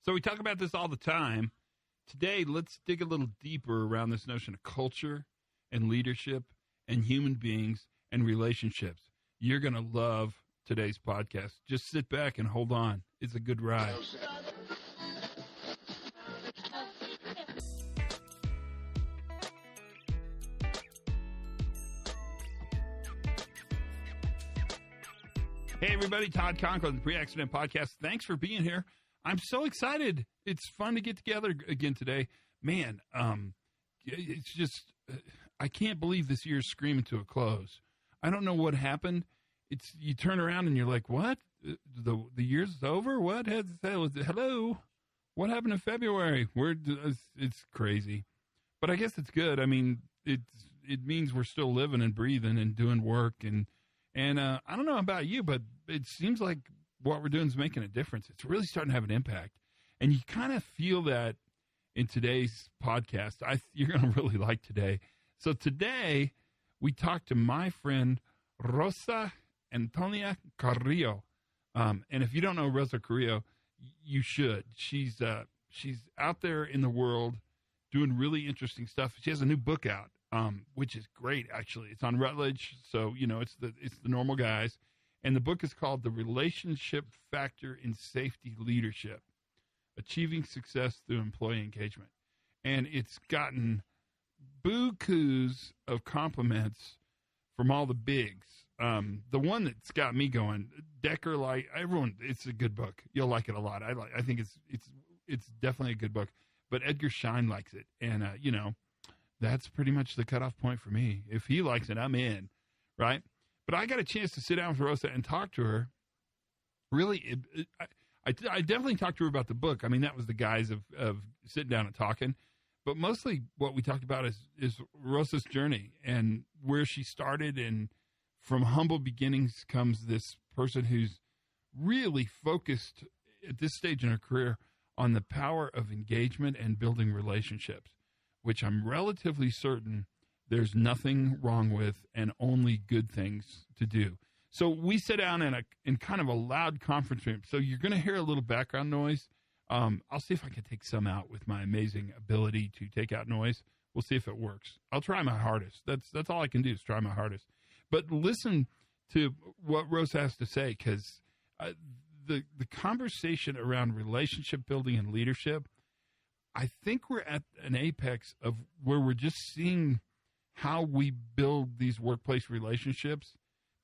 So we talk about this all the time. Today, let's dig a little deeper around this notion of culture and leadership and human beings and relationships. You're going to love today's podcast. Just sit back and hold on. It's a good ride. Hey, everybody. Todd Conklin, the Pre-Accident Podcast. Thanks for being here. I'm so excited. It's fun to get together again today. Man, it's just, I can't believe this year's screaming to a close. I don't know what happened. You turn around and you're like, what? The year's over? What? Hello? What happened in February? It's crazy. But I guess it's good. I mean, it means we're still living and breathing and doing work. And I don't know about you, but it seems like what we're doing is making a difference. It's really starting to have an impact. And you kind of feel that in today's podcast. You're going to really like today. So today, we talked to my friend, Rosa Antonia Carrillo. And if you don't know Rosa Carrillo, you should. She's out there in the world doing really interesting stuff. She has a new book out, which is great, actually. It's on Routledge, so, it's the normal guys. And the book is called The Relationship Factor in Safety Leadership, Achieving Success Through Employee Engagement. And it's gotten bukus of compliments from all the bigs. The one that's got me going, Decker, like everyone, it's a good book. You'll like it a lot. I think it's definitely a good book. But Edgar Schein likes it, and that's pretty much the cutoff point for me. If he likes it, I'm in, right? But I got a chance to sit down with Rosa and talk to her. Really, I definitely talked to her about the book. I mean, that was the guise of sitting down and talking. But mostly what we talked about is Rosa's journey and where she started. And from humble beginnings comes this person who's really focused at this stage in her career on the power of engagement and building relationships, which I'm relatively certain there's nothing wrong with and only good things to do. So we sit down in kind of a loud conference room. So you're going to hear a little background noise. I'll see if I can take some out with my amazing ability to take out noise. We'll see if it works. I'll try my hardest. That's all I can do is try my hardest. But listen to what Rose has to say, because the conversation around relationship building and leadership, I think we're at an apex of where we're just seeing how we build these workplace relationships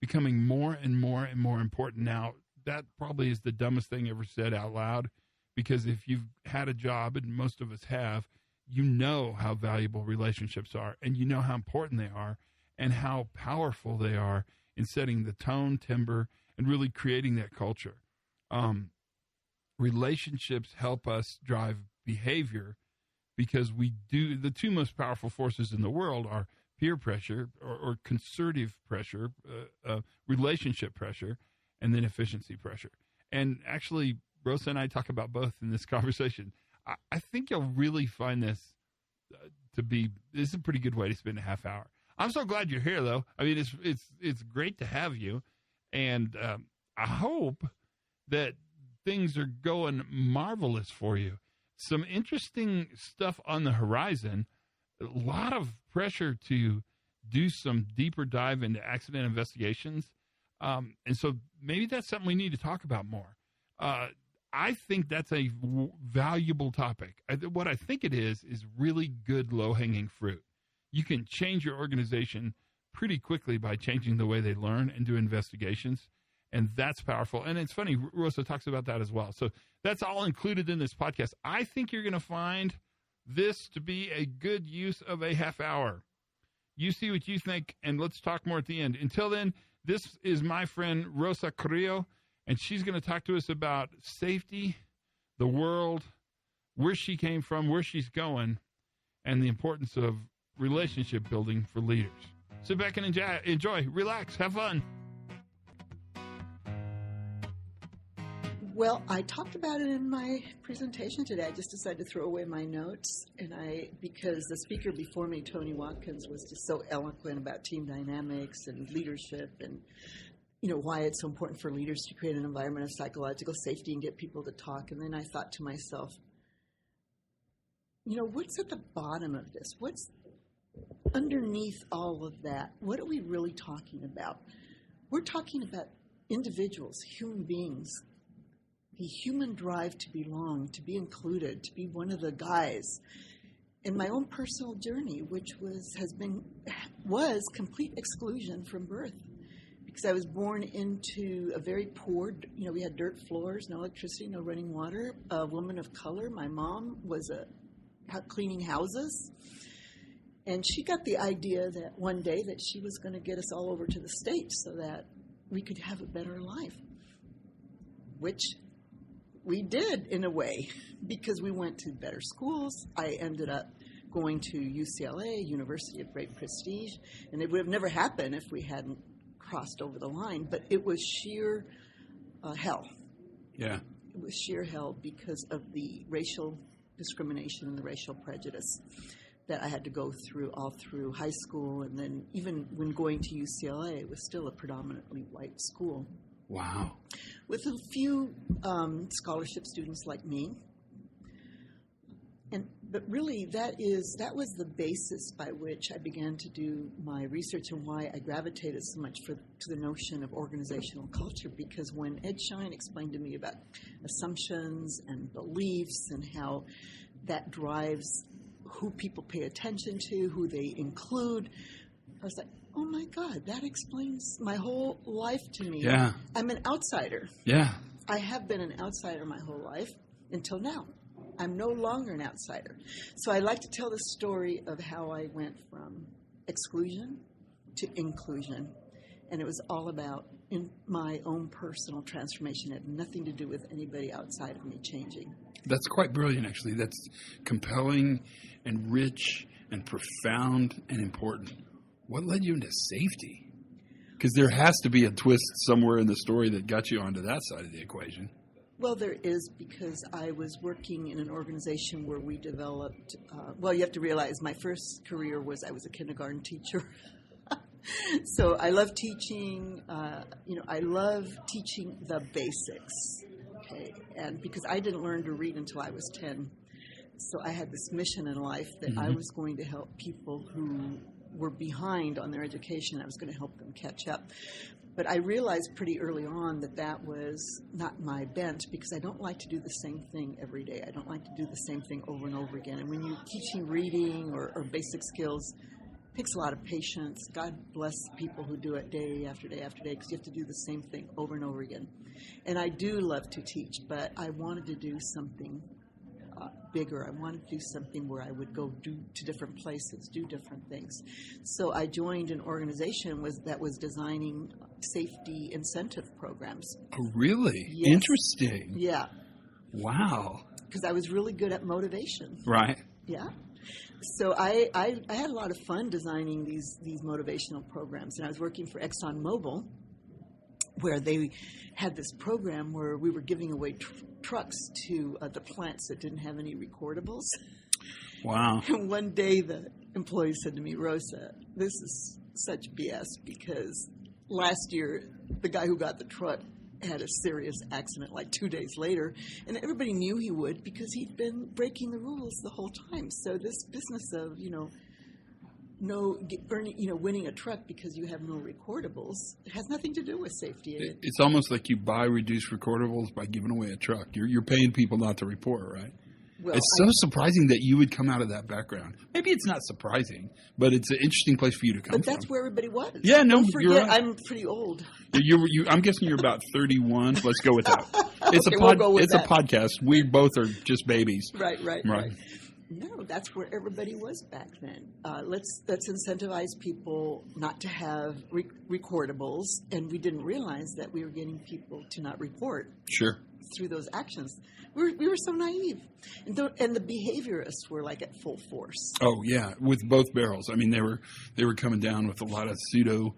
becoming more and more and more important. Now, that probably is the dumbest thing ever said out loud, because if you've had a job, and most of us have, you know how valuable relationships are, and you know how important they are, and how powerful they are in setting the tone, timbre, and really creating that culture. Relationships help us drive behavior, because the two most powerful forces in the world are peer pressure or concerted pressure, relationship pressure, and then efficiency pressure. And actually, Rosa and I talk about both in this conversation. I think you'll really find this this is a pretty good way to spend a half hour. I'm so glad you're here, though. I mean, it's great to have you, and I hope that things are going marvelous for you. Some interesting stuff on the horizon. A lot of pressure to do some deeper dive into accident investigations. And so maybe that's something we need to talk about more. I think that's a valuable topic. What I think it is really good low-hanging fruit. You can change your organization pretty quickly by changing the way they learn and do investigations. And that's powerful. And it's funny, Rosa talks about that as well. So that's all included in this podcast. I think you're going to find this to be a good use of a half hour. You see what you think, and let's talk more at the end. Until then, this is my friend Rosa Carrillo, and she's going to talk to us about safety, the world, where she came from, where she's going, and the importance of relationship building for leaders. Sit back and enjoy, relax, have fun. Well, I talked about it in my presentation today. I just decided to throw away my notes, because the speaker before me, Tony Watkins, was just so eloquent about team dynamics and leadership, and why it's so important for leaders to create an environment of psychological safety and get people to talk. And then I thought to myself, what's at the bottom of this? What's underneath all of that? What are we really talking about? We're talking about individuals, human beings, the human drive to belong, to be included, to be one of the guys. In my own personal journey, which was complete exclusion from birth, because I was born into a very poor, we had dirt floors, no electricity, no running water, a woman of color. My mom was cleaning houses, and she got the idea that one day that she was going to get us all over to the States so that we could have a better life, which we did in a way, because we went to better schools. I ended up going to UCLA, University of Great Prestige, and it would have never happened if we hadn't crossed over the line. But it was sheer hell. Yeah. It was sheer hell because of the racial discrimination and the racial prejudice that I had to go through all through high school. And then even when going to UCLA, it was still a predominantly white school. Wow. With a few scholarship students like me. But really, that was the basis by which I began to do my research and why I gravitated so much to the notion of organizational culture. Because when Ed Schein explained to me about assumptions and beliefs and how that drives who people pay attention to, who they include, I was like, oh my God, that explains my whole life to me. Yeah. I'm an outsider. Yeah. I have been an outsider my whole life until now. I'm no longer an outsider. So I like to tell the story of how I went from exclusion to inclusion. And it was all about in my own personal transformation. It had nothing to do with anybody outside of me changing. That's quite brilliant, actually. That's compelling and rich and profound and important. What led you into safety? Because there has to be a twist somewhere in the story that got you onto that side of the equation. Well, there is, because I was working in an organization where we developed, you have to realize my first career was I was a kindergarten teacher. So I love teaching, I love teaching the basics, okay? And because I didn't learn to read until I was 10. So I had this mission in life that I was going to help people who were behind on their education. I was going to help them catch up. But I realized pretty early on that was not my bent, because I don't like to do the same thing every day. I don't like to do the same thing over and over again. And when you're teaching reading or basic skills, it takes a lot of patience. God bless people who do it day after day after day, because you have to do the same thing over and over again. And I do love to teach, but I wanted to do something bigger. I wanted to do something where I would go to different places, do different things. So I joined an organization that was designing safety incentive programs. Oh, really? Yes. Interesting. Yeah. Wow. Because I was really good at motivation. Right. Yeah. So I had a lot of fun designing these motivational programs. And I was working for ExxonMobil, where they had this program where we were giving away trucks to the plants that didn't have any recordables. Wow. And one day the employee said to me, Rosa, this is such BS, because last year the guy who got the truck had a serious accident like 2 days later, and everybody knew he would because he'd been breaking the rules the whole time. So this business of, winning a truck because you have no recordables has nothing to do with safety. It's almost like you buy reduced recordables by giving away a truck. You're paying people not to report, right? Well, it's so surprising that you would come out of that background. Maybe it's not surprising, but it's an interesting place for you to come from. But that's where everybody was. Yeah, no, Don't forget, you're right. I'm pretty old. I'm guessing you're about 31. Let's go with that. It's Okay, we'll go with it's that. a podcast. We both are just babies. Right. No, that's where everybody was back then. Let's incentivize people not to have recordables, and we didn't realize that we were getting people to not report. Sure. Through those actions. We were so naive. And the behaviorists were like at full force. Oh, yeah, with both barrels. I mean, they were coming down with a lot of pseudo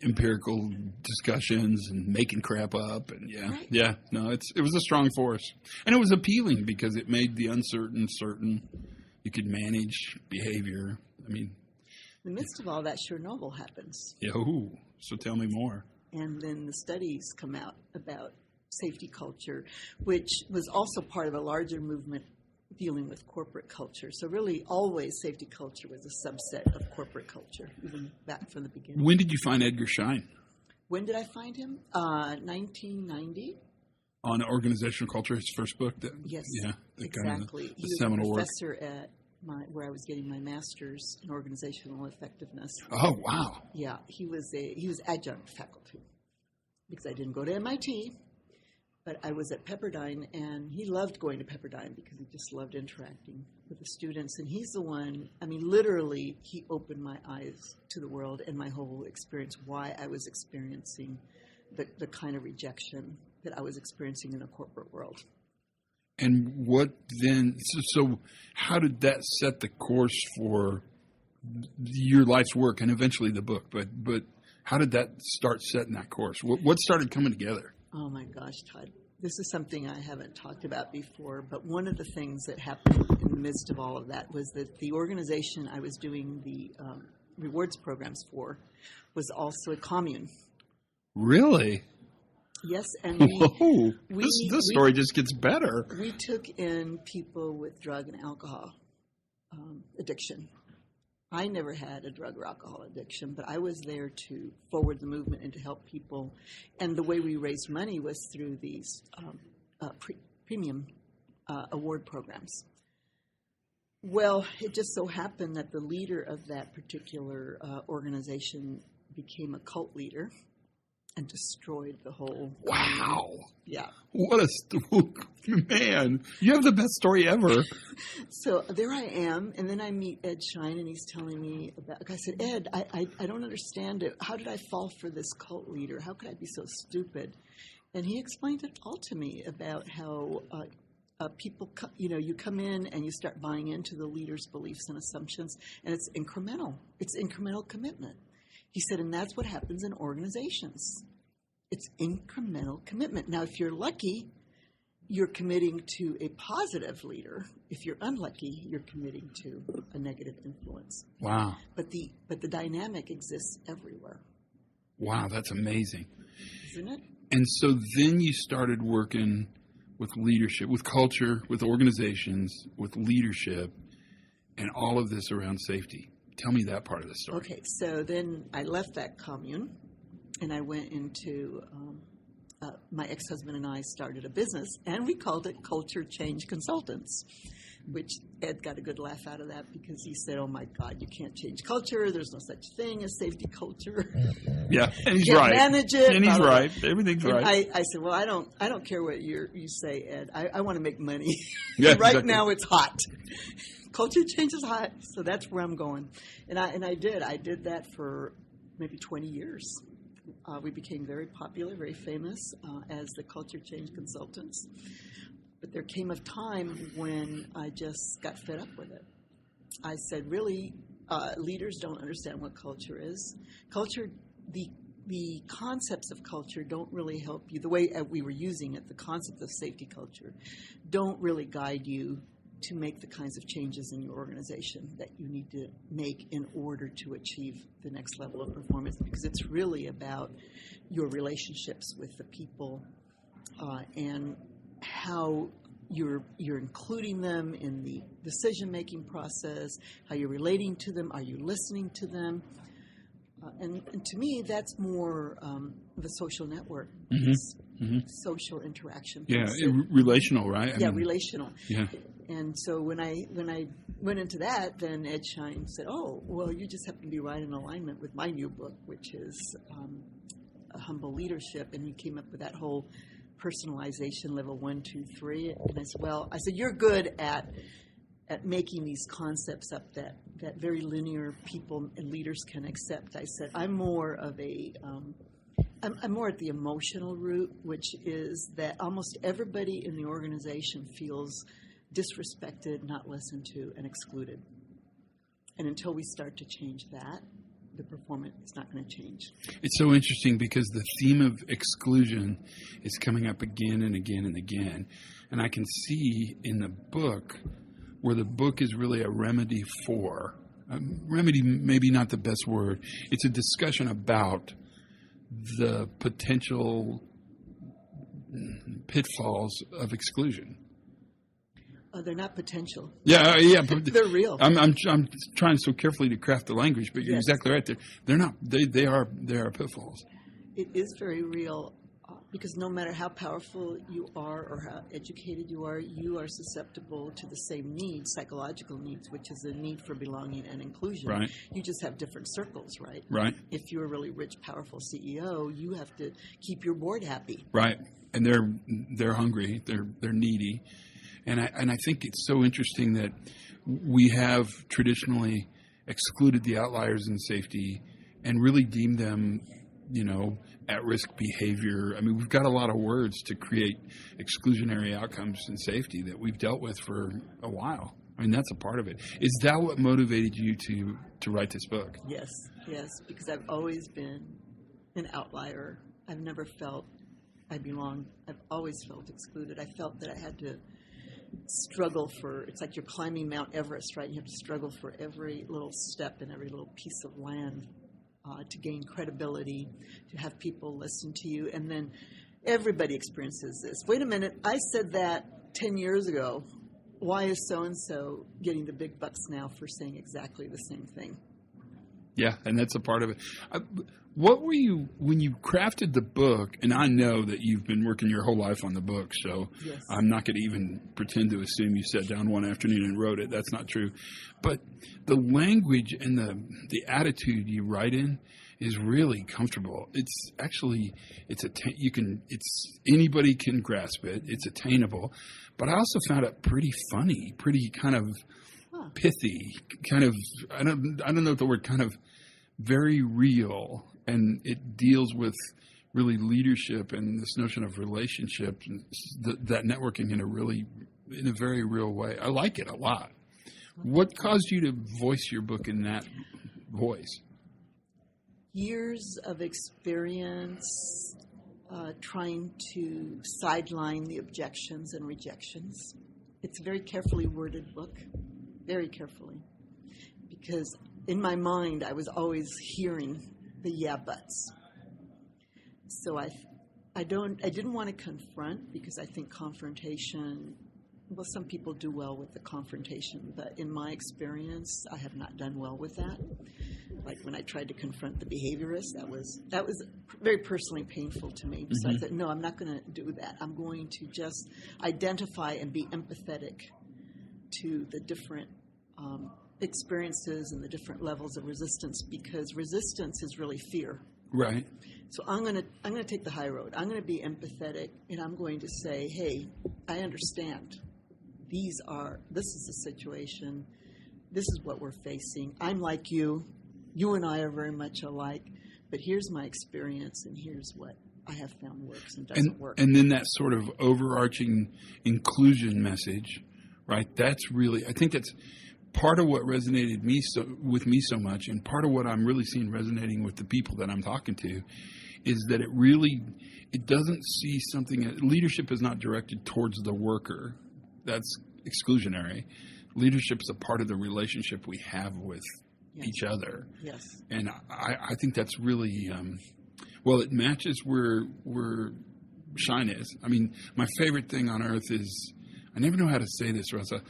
empirical discussions and making crap up, and it was a strong force, and it was appealing because it made the uncertain certain. You could manage behavior. I mean, in the midst of all that, Chernobyl happens. So tell me more. And then the studies come out about safety culture, which was also part of a larger movement dealing with corporate culture. So really, always safety culture was a subset of corporate culture, even back from the beginning. When did you find Edgar Schein? When did I find him? 1990. On Organizational Culture, his first book? Yes, Kind exactly. of the He was seminal a work. professor at where I was getting my master's in organizational effectiveness. Oh, wow. Yeah, he was adjunct faculty because I didn't go to MIT, but I was at Pepperdine, and he loved going to Pepperdine because he just loved interacting with the students. And he's the one, I mean, literally, he opened my eyes to the world and my whole experience, why I was experiencing the kind of rejection that I was experiencing in the corporate world. And what then, so how did that set the course for your life's work and eventually the book? But how did that start setting that course? What started coming together? Oh my gosh, Todd. This is something I haven't talked about before, but one of the things that happened in the midst of all of that was that the organization I was doing the rewards programs for was also a commune. Really? Yes, and Whoa, this story just gets better. We took in people with drug and alcohol addiction. I never had a drug or alcohol addiction, but I was there to forward the movement and to help people. And the way we raised money was through these premium award programs. Well, it just so happened that the leader of that particular organization became a cult leader and destroyed the whole. Wow. Yeah. What a man. You have the best story ever. So there I am, and then I meet Ed Schein, and he's telling me about, I said, Ed, I don't understand it. How did I fall for this cult leader? How could I be so stupid? And he explained it all to me about how people, you come in and you start buying into the leader's beliefs and assumptions, and it's incremental. It's incremental commitment. He said, and that's what happens in organizations. It's incremental commitment. Now, if you're lucky, you're committing to a positive leader. If you're unlucky, you're committing to a negative influence. Wow. But the dynamic exists everywhere. Wow, that's amazing. Isn't it? And so then you started working with leadership, with culture, with organizations, with leadership, and all of this around safety. Tell me that part of the story. Okay, so then I left that commune, and I went into, my ex-husband and I started a business, and we called it Culture Change Consultants, which Ed got a good laugh out of that because he said, oh my God, you can't change culture. There's no such thing as safety culture. Yeah, and he's You can't right. manage it. And he's blah, blah, right. blah. Everything's And right. I said, well, I don't care what you say, Ed. I want to make money. Yeah, right exactly. now it's hot. Culture change is hot, so that's where I'm going. And I did that for maybe 20 years. We became very popular, very famous as the Culture Change Consultants. But there came a time when I just got fed up with it. I said, really, leaders don't understand what culture is. Culture, the concepts of culture don't really help you. The way we were using it, the concept of safety culture, don't really guide you to make the kinds of changes in your organization that you need to make in order to achieve the next level of performance, because it's really about your relationships with the people and how you're including them in the decision-making process, how you're relating to them, are you listening to them? And to me, that's more the social network, social interaction. Yeah, So, relational, right? relational. Yeah. And so when I went into that, then Ed Schein said, oh, well, you just happen to be right in alignment with my new book, which is A Humble Leadership. And he came up with that whole personalization level 1, 2, 3. And I said, you're good at making these concepts up that very linear people and leaders can accept. I said, I'm more of I'm more at the emotional root, which is that almost everybody in the organization feels disrespected, not listened to, and excluded. And until we start to change that, the performance is not going to change. It's so interesting because the theme of exclusion is coming up again and again and again. And I can see in the book where the book is really a remedy for, remedy maybe not the best word, it's a discussion about the potential pitfalls of exclusion. Oh, they're not potential. Yeah, but They're real. I'm trying so carefully to craft the language, but you're Yes. exactly right. They're not. They are pitfalls. It is very real because no matter how powerful you are or how educated you are susceptible to the same needs, psychological needs, which is a need for belonging and inclusion. Right. You just have different circles, right? Right. If you're a really rich, powerful CEO, you have to keep your board happy. Right. And they're hungry. They're needy. And I think it's so interesting that we have traditionally excluded the outliers in safety and really deemed them, at-risk behavior. I mean, we've got a lot of words to create exclusionary outcomes in safety that we've dealt with for a while. I mean, that's a part of it. Is that what motivated you to write this book? Yes, because I've always been an outlier. I've never felt I belonged. I've always felt excluded. I felt that I had to struggle it's like you're climbing Mount Everest, right? You have to struggle for every little step and every little piece of land to gain credibility, to have people listen to you. And then everybody experiences this. Wait a minute, I said that 10 years ago. Why is so-and-so getting the big bucks now for saying exactly the same thing? Yeah, and that's a part of it. What were you, when you crafted the book, and I know that you've been working your whole life on the book, so yes. I'm not going to even pretend to assume you sat down one afternoon and wrote it. That's not true. But the language and the attitude you write in is really comfortable. It's actually, anybody can grasp it. It's attainable. But I also found it pretty funny, pretty kind of pithy, kind of, I don't know what the word, kind of very real. And it deals with really leadership and this notion of relationships and that networking in a very real way. I like it a lot. What caused you to voice your book in that voice? Years of experience trying to sideline the objections and rejections. It's a very carefully worded book, very carefully, because in my mind I was always hearing the yeah buts. So I didn't want to confront, because I think confrontation, well, some people do well with the confrontation, but in my experience I have not done well with that. Like when I tried to confront the behaviorist, that was very personally painful to me. So I said, no, I'm not going to do that. I'm going to just identify and be empathetic to the different experiences and the different levels of resistance, because resistance is really fear. Right. So I'm going to take the high road. I'm going to be empathetic, and I'm going to say, hey, I understand. This is the situation. This is what we're facing. I'm like you. You and I are very much alike, but here's my experience, and here's what I have found works and doesn't work. And then that sort of overarching inclusion message, right? That's really, I think that's part of what resonated with me so much, and part of what I'm really seeing resonating with the people that I'm talking to, is that it doesn't see something. Leadership is not directed towards the worker. That's exclusionary. Leadership is a part of the relationship we have with each other. Yes. And I think that's really, it matches where shine is. I mean, my favorite thing on earth is, I never know how to say this, Rosa,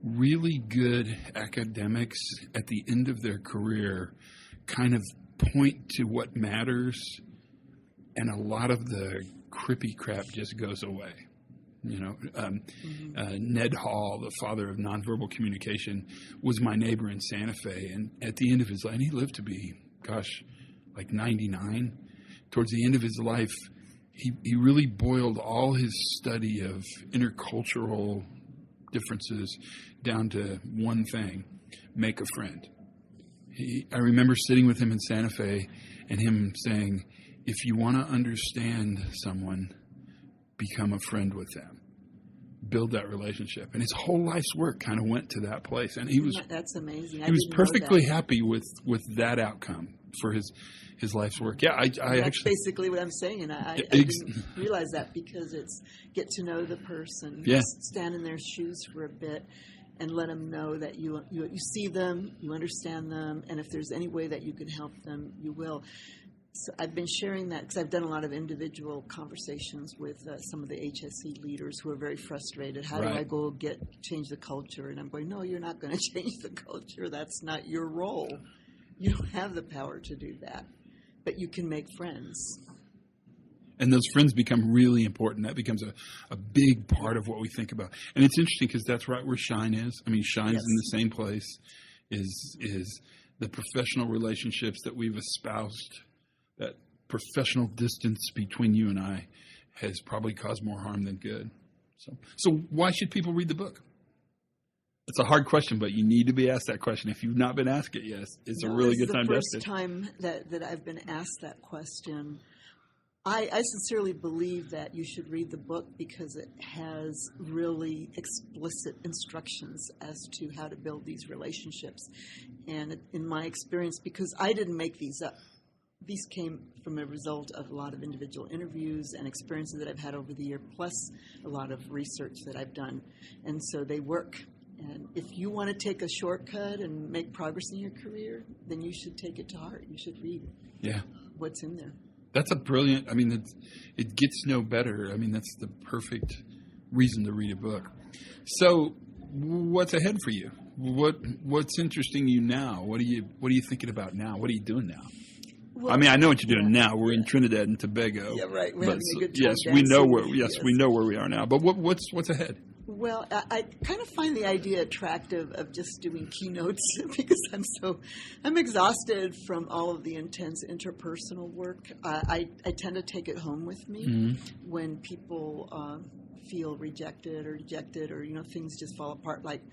really good academics at the end of their career kind of point to what matters, and a lot of the crippy crap just goes away. Ned Hall, the father of nonverbal communication, was my neighbor in Santa Fe, and at the end of his life, and he lived to be, like 99. Towards the end of his life, he really boiled all his study of intercultural differences down to one thing: make a friend. I remember sitting with him in Santa Fe and him saying, if you want to understand someone, become a friend with them. Build that relationship. And his whole life's work kind of went to that place. And that's amazing. He was perfectly happy with that outcome for his life's work. Yeah, that's basically what I'm saying. And I didn't realize that, because it's get to know the person, stand in their shoes for a bit, and let them know that you see them, you understand them, and if there's any way that you can help them, you will. So I've been sharing that because I've done a lot of individual conversations with some of the HSE leaders who are very frustrated. How do I go change the culture? And I'm going, no, you're not going to change the culture. That's not your role. You don't have the power to do that. But you can make friends. And those friends become really important. That becomes a big part of what we think about. And it's interesting because that's right where Shine is. I mean, Shine's in the same place is the professional relationships that we've espoused. That professional distance between you and I has probably caused more harm than good. So why should people read the book? It's a hard question, but you need to be asked that question. If you've not been asked it yet, it's a really good time to ask it. The first time that I've been asked that question, I sincerely believe that you should read the book because it has really explicit instructions as to how to build these relationships. And in my experience, because I didn't make these up, these came from a result of a lot of individual interviews and experiences that I've had over the year, plus a lot of research that I've done. And so they work. And if you want to take a shortcut and make progress in your career, then you should take it to heart. You should read what's in there. That's a brilliant, I mean, it gets no better. I mean, that's the perfect reason to read a book. So what's ahead for you? What's interesting you now? What are you thinking about now? What are you doing now? Well, I mean, I know what you're doing now. We're in Trinidad and Tobago. Yeah, right. We're having a good time. Yes, we know where. Yes, we know where we are now. But what's ahead? Well, I kind of find the idea attractive of just doing keynotes because I'm exhausted from all of the intense interpersonal work. I tend to take it home with me when people feel rejected or dejected or things just fall apart. Like,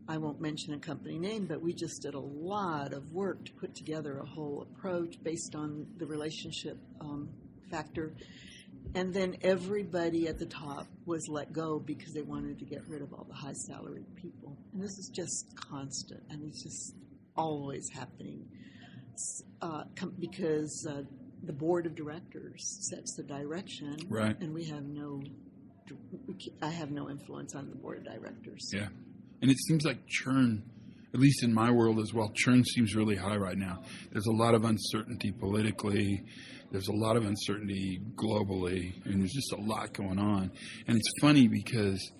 I won't mention a company name, but we just did a lot of work to put together a whole approach based on the relationship factor. And then everybody at the top was let go because they wanted to get rid of all the high-salaried people. And this is just constant. I mean, it's just always happening because the board of directors sets the direction. Right. And I have no influence on the board of directors. Yeah. And it seems like churn, at least in my world as well, churn seems really high right now. There's a lot of uncertainty politically. There's a lot of uncertainty globally. I mean, there's just a lot going on. And it's funny because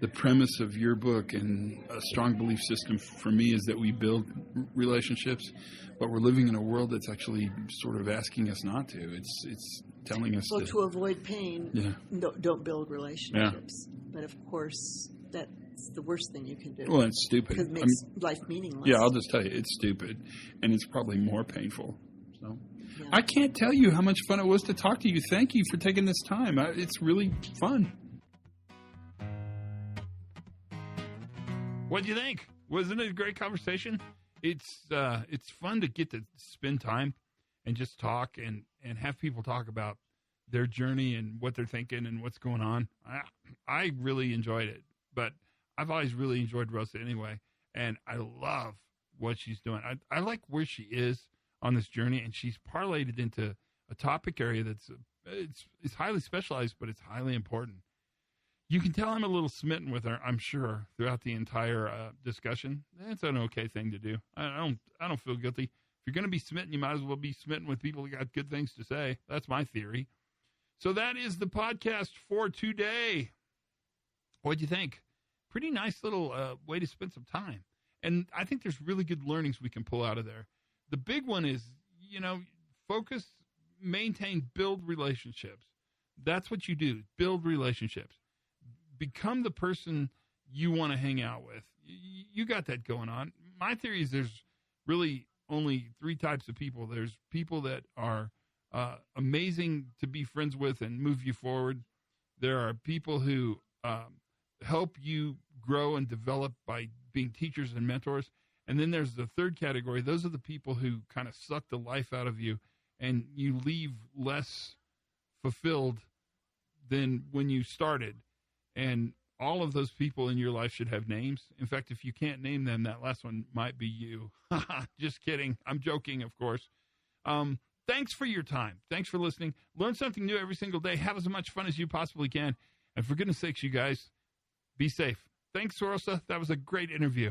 the premise of your book and a strong belief system for me is that we build relationships, but we're living in a world that's actually sort of asking us not to. It's telling us to avoid pain, don't build relationships. Yeah. But of course, that's the worst thing you can do. Well, it's stupid. Because it makes life meaningless. Yeah, I'll just tell you, it's stupid, and it's probably more painful. So, I can't tell you how much fun it was to talk to you. Thank you for taking this time. It's really fun. What do you think? Wasn't it a great conversation? It's fun to get to spend time and just talk and have people talk about their journey and what they're thinking and what's going on. I really enjoyed it, but I've always really enjoyed Rosa anyway, and I love what she's doing. I like where she is on this journey, and she's parlayed it into a topic area that's it's highly specialized, but it's highly important. You can tell I'm a little smitten with her, I'm sure, throughout the entire discussion. That's an okay thing to do. I don't feel guilty. If you're going to be smitten, you might as well be smitten with people who got good things to say. That's my theory. So that is the podcast for today. What'd you think? Pretty nice little way to spend some time. And I think there's really good learnings we can pull out of there. The big one is, focus, maintain, build relationships. That's what you do. Build relationships. Become the person you want to hang out with. You got that going on. My theory is there's really only three types of people. There's people that are amazing to be friends with and move you forward. There are people who help you grow and develop by being teachers and mentors. And then there's the third category. Those are the people who kind of suck the life out of you and you leave less fulfilled than when you started. And all of those people in your life should have names. In fact, if you can't name them, that last one might be you. Just kidding. I'm joking, of course. Thanks for your time. Thanks for listening. Learn something new every single day. Have as much fun as you possibly can. And for goodness sakes, you guys, be safe. Thanks, Rosa. That was a great interview.